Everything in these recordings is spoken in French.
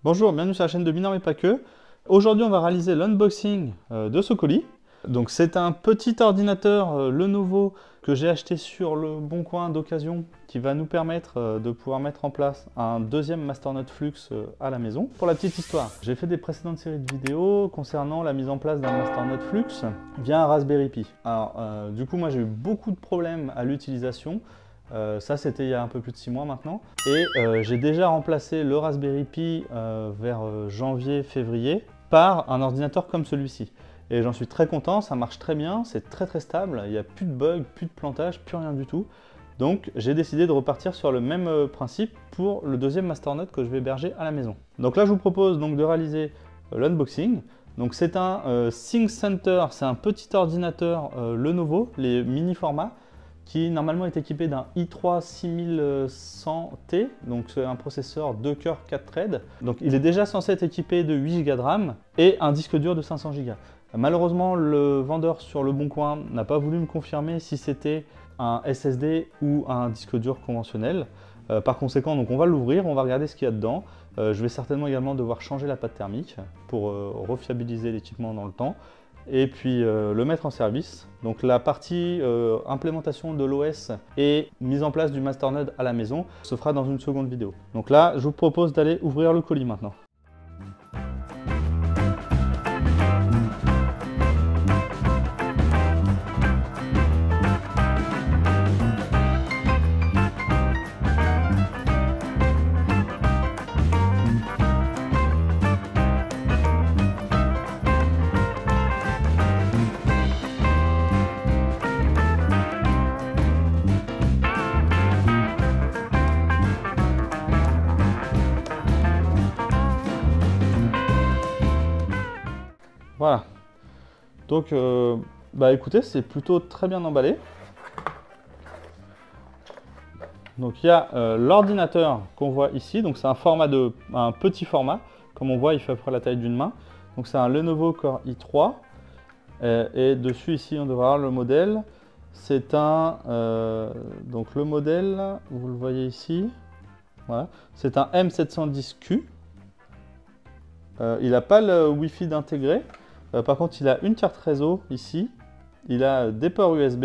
Bonjour, bienvenue sur la chaîne de Binorm et pas que. Aujourd'hui, on va réaliser l'unboxing de ce colis. Donc, c'est un petit ordinateur Lenovo que j'ai acheté sur le Bon Coin d'occasion qui va nous permettre de pouvoir mettre en place un deuxième Masternote Flux à la maison. Pour la petite histoire, j'ai fait des précédentes séries de vidéos concernant la mise en place d'un Masternote Flux via un Raspberry Pi. Alors, du coup, moi j'ai eu beaucoup de problèmes à l'utilisation. Ça c'était il y a un peu plus de 6 mois maintenant. Et j'ai déjà remplacé le Raspberry Pi vers janvier-février par un ordinateur comme celui-ci. Et j'en suis très content, ça marche très bien, c'est très stable, il n'y a plus de bugs, plus de plantage, plus rien du tout. Donc j'ai décidé de repartir sur le même principe pour le deuxième Masternote que je vais héberger à la maison. Donc là je vous propose donc de réaliser l'unboxing. Donc c'est un ThinkCenter, c'est un petit ordinateur Lenovo, les mini formats, qui normalement est équipé d'un i3 6100T, donc c'est un processeur 2 cœurs 4 threads. Donc il est déjà censé être équipé de 8 Go de RAM et un disque dur de 500 Go. Malheureusement, le vendeur sur le Bon Coin n'a pas voulu me confirmer si c'était un SSD ou un disque dur conventionnel. Par conséquent, donc on va l'ouvrir, on va regarder ce qu'il y a dedans. Je vais certainement également devoir changer la pâte thermique pour refiabiliser l'équipement dans le temps. Et puis le mettre en service. Donc la partie implémentation de l'OS et mise en place du Masternote à la maison se fera dans une seconde vidéo. Donc là, je vous propose d'aller ouvrir le colis maintenant. Voilà. Donc, écoutez, c'est plutôt très bien emballé. Donc il y a l'ordinateur qu'on voit ici, donc c'est un petit format, comme on voit il fait à peu près la taille d'une main. Donc c'est un Lenovo Core i3 et dessus ici on devrait avoir le modèle. C'est donc le modèle, vous le voyez ici, voilà. C'est un M710Q. Il n'a pas le Wi-Fi d'intégré, par contre il a une carte réseau ici, il a des ports USB,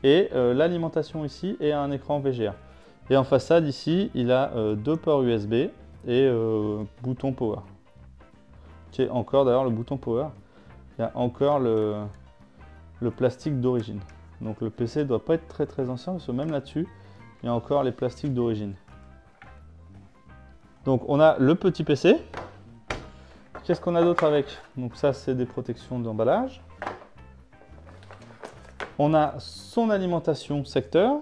et l'alimentation ici et un écran VGA. Et en façade ici, il a deux ports USB et bouton power. Qui est encore d'ailleurs le bouton power. Il y a encore le plastique d'origine. Donc le PC ne doit pas être très ancien parce que même là-dessus, il y a encore les plastiques d'origine. Donc on a le petit PC. Qu'est-ce qu'on a d'autre avec? Donc ça c'est des protections d'emballage. On a son alimentation secteur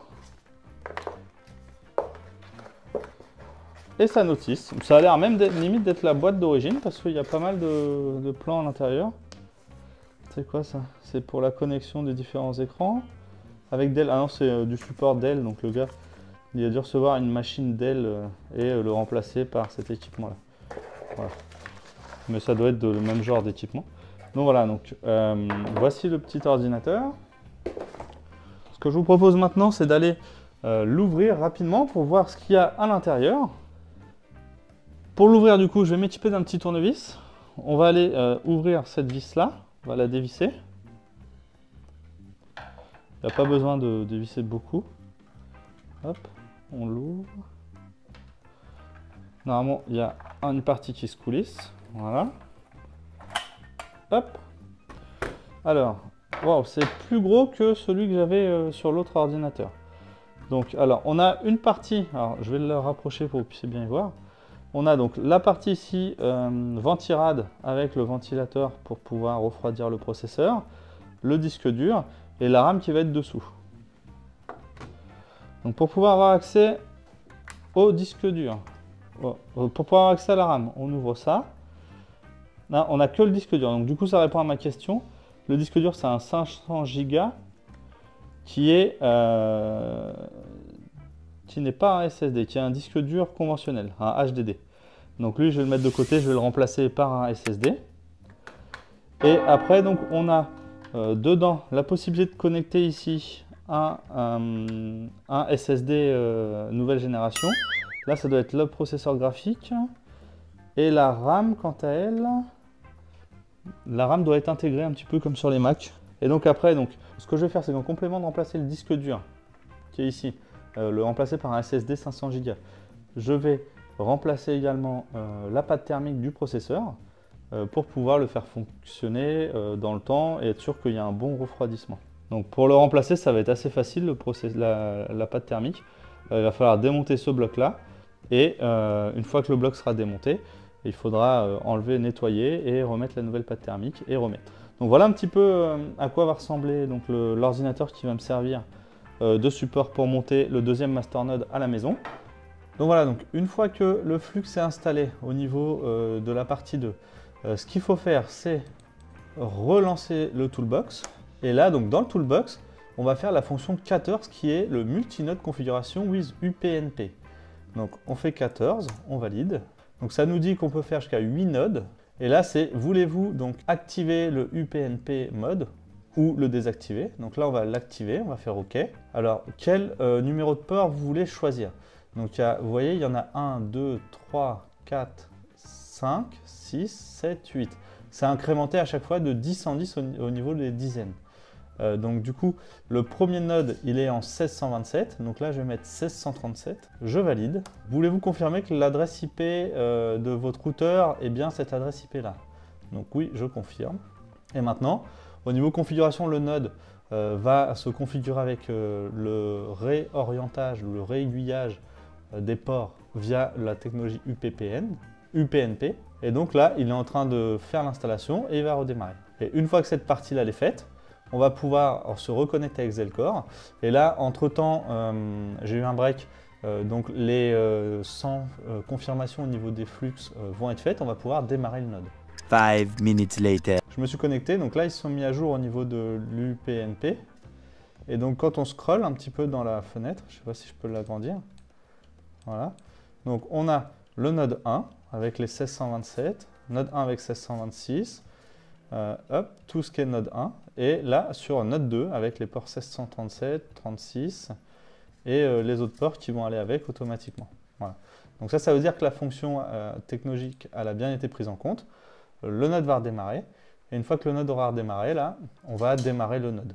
et sa notice. Ça a l'air même limite d'être la boîte d'origine parce qu'il y a pas mal de plans à l'intérieur. C'est quoi ça? C'est pour la connexion des différents écrans avec Dell. Ah non, c'est du support Dell, donc le gars il a dû recevoir une machine Dell et le remplacer par cet équipement là. Voilà. Mais ça doit être le même genre d'équipement. Donc voilà, donc voici le petit ordinateur. Ce que je vous propose maintenant, c'est d'aller l'ouvrir rapidement pour voir ce qu'il y a à l'intérieur. Pour l'ouvrir, du coup, je vais m'équiper d'un petit tournevis. On va aller ouvrir cette vis-là. On va la dévisser. Il n'y a pas besoin de dévisser beaucoup. Hop, on l'ouvre. Normalement, il y a une partie qui se coulisse. Voilà. Hop. Alors, wow, c'est plus gros que celui que j'avais sur l'autre ordinateur. Donc, alors, on a une partie, alors je vais le rapprocher pour que vous puissiez bien y voir. On a donc la partie ici ventirad avec le ventilateur pour pouvoir refroidir le processeur, le disque dur et la RAM qui va être dessous. Donc, pour pouvoir avoir accès au disque dur, pour pouvoir avoir accès à la RAM, on ouvre ça. Là, on n'a que le disque dur, donc du coup, ça répond à ma question. Le disque dur, c'est un 500 Go qui n'est pas un SSD, qui est un disque dur conventionnel, un HDD. Donc lui, je vais le mettre de côté, je vais le remplacer par un SSD. Et après, donc, on a dedans la possibilité de connecter ici un SSD nouvelle génération. Là, ça doit être le processeur graphique. Et la RAM, quant à elle, la RAM doit être intégrée un petit peu comme sur les Mac. Et donc après, ce que je vais faire, c'est qu'en complément de remplacer le disque dur, qui est ici, le remplacer par un SSD 500 Go, je vais remplacer également la pâte thermique du processeur pour pouvoir le faire fonctionner dans le temps et être sûr qu'il y a un bon refroidissement. Donc pour le remplacer, ça va être assez facile, la pâte thermique. Il va falloir démonter ce bloc-là et une fois que le bloc sera démonté, il faudra enlever, nettoyer et remettre la nouvelle pâte thermique et remettre. Donc voilà un petit peu à quoi va ressembler l'ordinateur qui va me servir de support pour monter le deuxième masternode à la maison. Donc voilà, donc une fois que le flux est installé au niveau de la partie 2, ce qu'il faut faire, c'est relancer le toolbox. Et là, donc dans le toolbox, on va faire la fonction 14 qui est le multinode configuration with UPnP. Donc on fait 14, on valide. Donc ça nous dit qu'on peut faire jusqu'à 8 nodes. Et là, c'est voulez-vous donc activer le UPnP mode ou le désactiver. Donc là, on va l'activer, on va faire OK. Alors, quel numéro de port vous voulez choisir? Donc vous voyez, il y en a 1, 2, 3, 4, 5, 6, 7, 8. C'est incrémenté à chaque fois de 10 en 10 au niveau des dizaines. Donc du coup, le premier node, il est en 1627. Donc là, je vais mettre 1637. Je valide. Voulez-vous confirmer que l'adresse IP de votre routeur est bien cette adresse IP là? Donc oui, je confirme. Et maintenant, au niveau configuration, le node va se configurer avec le réorientage, le réaiguillage des ports via la technologie UPnP. Et donc là, il est en train de faire l'installation et il va redémarrer. Et une fois que cette partie-là est faite, on va pouvoir se reconnecter avec Zelcore. Et là, entre-temps, j'ai eu un break. Donc les 100 confirmations au niveau des flux vont être faites. On va pouvoir démarrer le node. 5 minutes later. Je me suis connecté. Donc là, ils sont mis à jour au niveau de l'UPnP. Et donc quand on scrolle un petit peu dans la fenêtre, je ne sais pas si je peux l'agrandir. Voilà. Donc on a le node 1 avec les 1627, node 1 avec 1626. Hop, tout ce qui est node 1, et là sur node 2 avec les ports 1637, 36 et les autres ports qui vont aller avec automatiquement. Voilà. Donc ça veut dire que la fonction technologique elle a bien été prise en compte. Le node va redémarrer, et une fois que le node aura redémarré, là, on va démarrer le node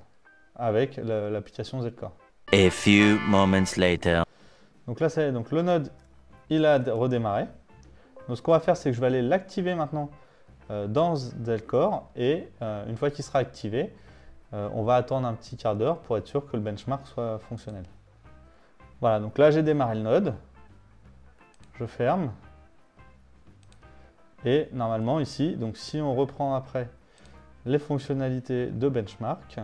avec l'application Zelcore. A few moments later. Donc là, donc le node, il a redémarré. Donc ce qu'on va faire, c'est que je vais aller l'activer maintenant dans Zelcore et une fois qu'il sera activé, on va attendre un petit quart d'heure pour être sûr que le benchmark soit fonctionnel. Voilà, donc là j'ai démarré le node, je ferme et normalement ici, donc si on reprend après les fonctionnalités de benchmark,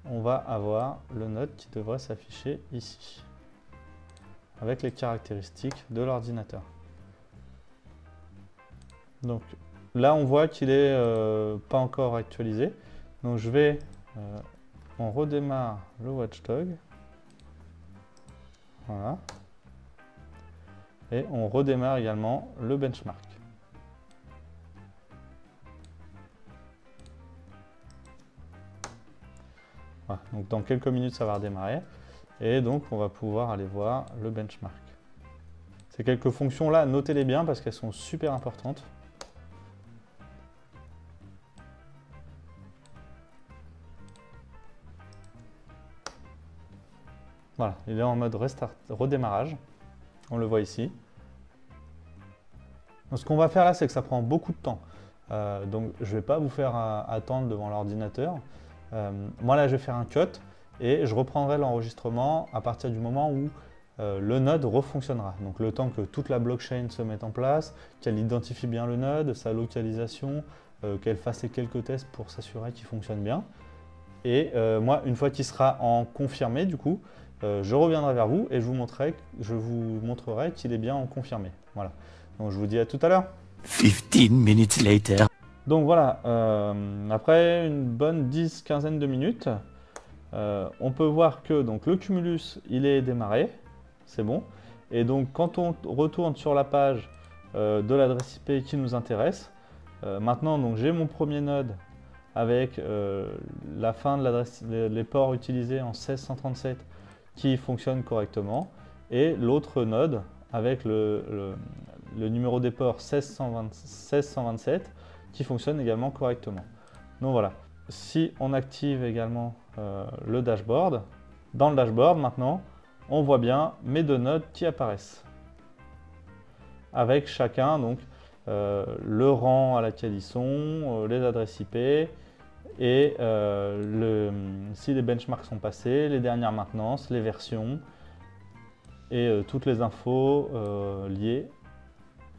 on va avoir le node qui devrait s'afficher ici avec les caractéristiques de l'ordinateur. Donc là, on voit qu'il n'est pas encore actualisé. Donc je vais, on redémarre le Watchdog. Voilà. Et on redémarre également le benchmark. Voilà. Donc dans quelques minutes, ça va redémarrer. Et donc on va pouvoir aller voir le benchmark. Ces quelques fonctions là, notez-les bien parce qu'elles sont super importantes. Voilà, il est en mode redémarrage, on le voit ici. Donc, ce qu'on va faire là, c'est que ça prend beaucoup de temps. Donc je ne vais pas vous faire attendre devant l'ordinateur. Moi là, je vais faire un cut et je reprendrai l'enregistrement à partir du moment où le node refonctionnera. Donc le temps que toute la blockchain se mette en place, qu'elle identifie bien le node, sa localisation, qu'elle fasse les quelques tests pour s'assurer qu'il fonctionne bien. Et moi, une fois qu'il sera en confirmé, du coup, je reviendrai vers vous et je vous montrerai qu'il est bien en confirmé. Voilà. Donc je vous dis à tout à l'heure. 15 minutes later. Donc voilà, après une bonne 10-15 de minutes, on peut voir que donc, le Cumulus, il est démarré, c'est bon. Et donc quand on retourne sur la page de l'adresse IP qui nous intéresse, maintenant j'ai mon premier node avec la fin de l'adresse, les ports utilisés en 1637 qui fonctionne correctement, et l'autre node avec le numéro des ports 16127 qui fonctionne également correctement. Donc voilà, si on active également le dashboard, dans le dashboard maintenant, on voit bien mes 2 nodes qui apparaissent. Avec chacun donc le rang à laquelle ils sont, les adresses IP et si les benchmarks sont passés, les dernières maintenances, les versions et toutes les infos liées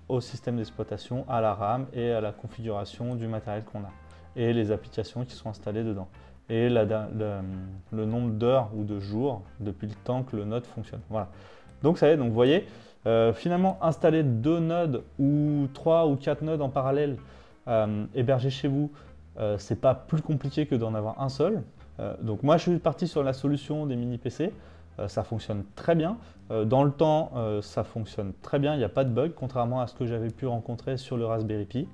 au système d'exploitation, à la RAM et à la configuration du matériel qu'on a et les applications qui sont installées dedans et le nombre d'heures ou de jours depuis le temps que le node fonctionne. Voilà. Donc ça y est, donc vous voyez, finalement installer 2 nodes ou 3 ou 4 nodes en parallèle hébergés chez vous, c'est pas plus compliqué que d'en avoir un seul. Donc moi je suis parti sur la solution des mini PC. Ça fonctionne très bien. Dans le temps, ça fonctionne très bien, il n'y a pas de bug, contrairement à ce que j'avais pu rencontrer sur le Raspberry Pi.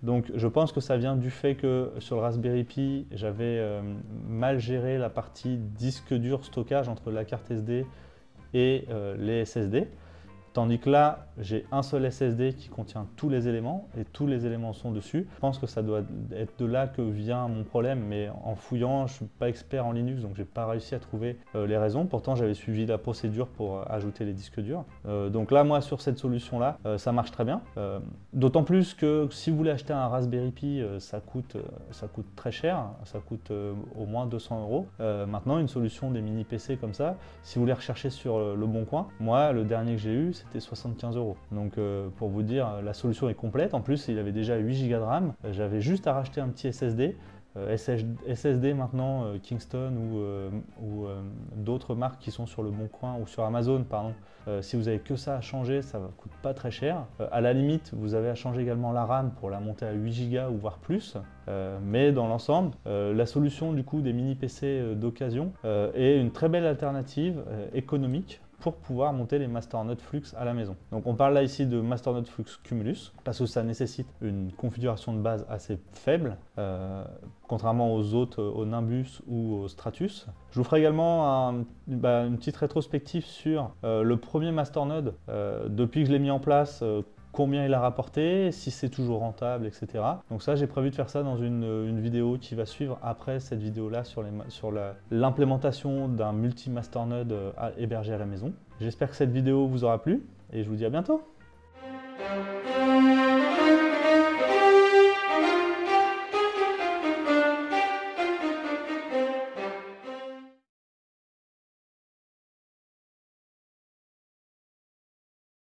Donc je pense que ça vient du fait que sur le Raspberry Pi, j'avais mal géré la partie disque dur stockage entre la carte SD et les SSD. Tandis que là, j'ai un seul SSD qui contient tous les éléments et tous les éléments sont dessus. Je pense que ça doit être de là que vient mon problème, mais en fouillant, je ne suis pas expert en Linux, donc je n'ai pas réussi à trouver les raisons. Pourtant, j'avais suivi la procédure pour ajouter les disques durs. Donc là, moi, sur cette solution-là, ça marche très bien. D'autant plus que si vous voulez acheter un Raspberry Pi, ça coûte très cher, ça coûte au moins 200 €. Maintenant, une solution des mini PC comme ça, si vous voulez rechercher sur le Bon Coin, moi, le dernier que j'ai eu, c'était 75 €. Donc pour vous dire, la solution est complète. En plus, il avait déjà 8 Go de RAM. J'avais juste à racheter un petit SSD. SSD maintenant, Kingston ou d'autres marques qui sont sur le Bon Coin ou sur Amazon, pardon. Si vous avez que ça à changer, ça ne coûte pas très cher. À la limite, vous avez à changer également la RAM pour la monter à 8 Go ou voire plus. Mais dans l'ensemble, la solution du coup des mini PC d'occasion est une très belle alternative économique pour pouvoir monter les Masternode Flux à la maison. Donc on parle là ici de Masternode Flux Cumulus parce que ça nécessite une configuration de base assez faible, contrairement aux autres, au Nimbus ou au Stratus. Je vous ferai également une petite rétrospective sur le premier Masternode depuis que je l'ai mis en place. Combien il a rapporté, si c'est toujours rentable, etc. Donc ça, j'ai prévu de faire ça dans une vidéo qui va suivre après cette vidéo-là sur l'implémentation d'un multi-masternode hébergé à la maison. J'espère que cette vidéo vous aura plu et je vous dis à bientôt.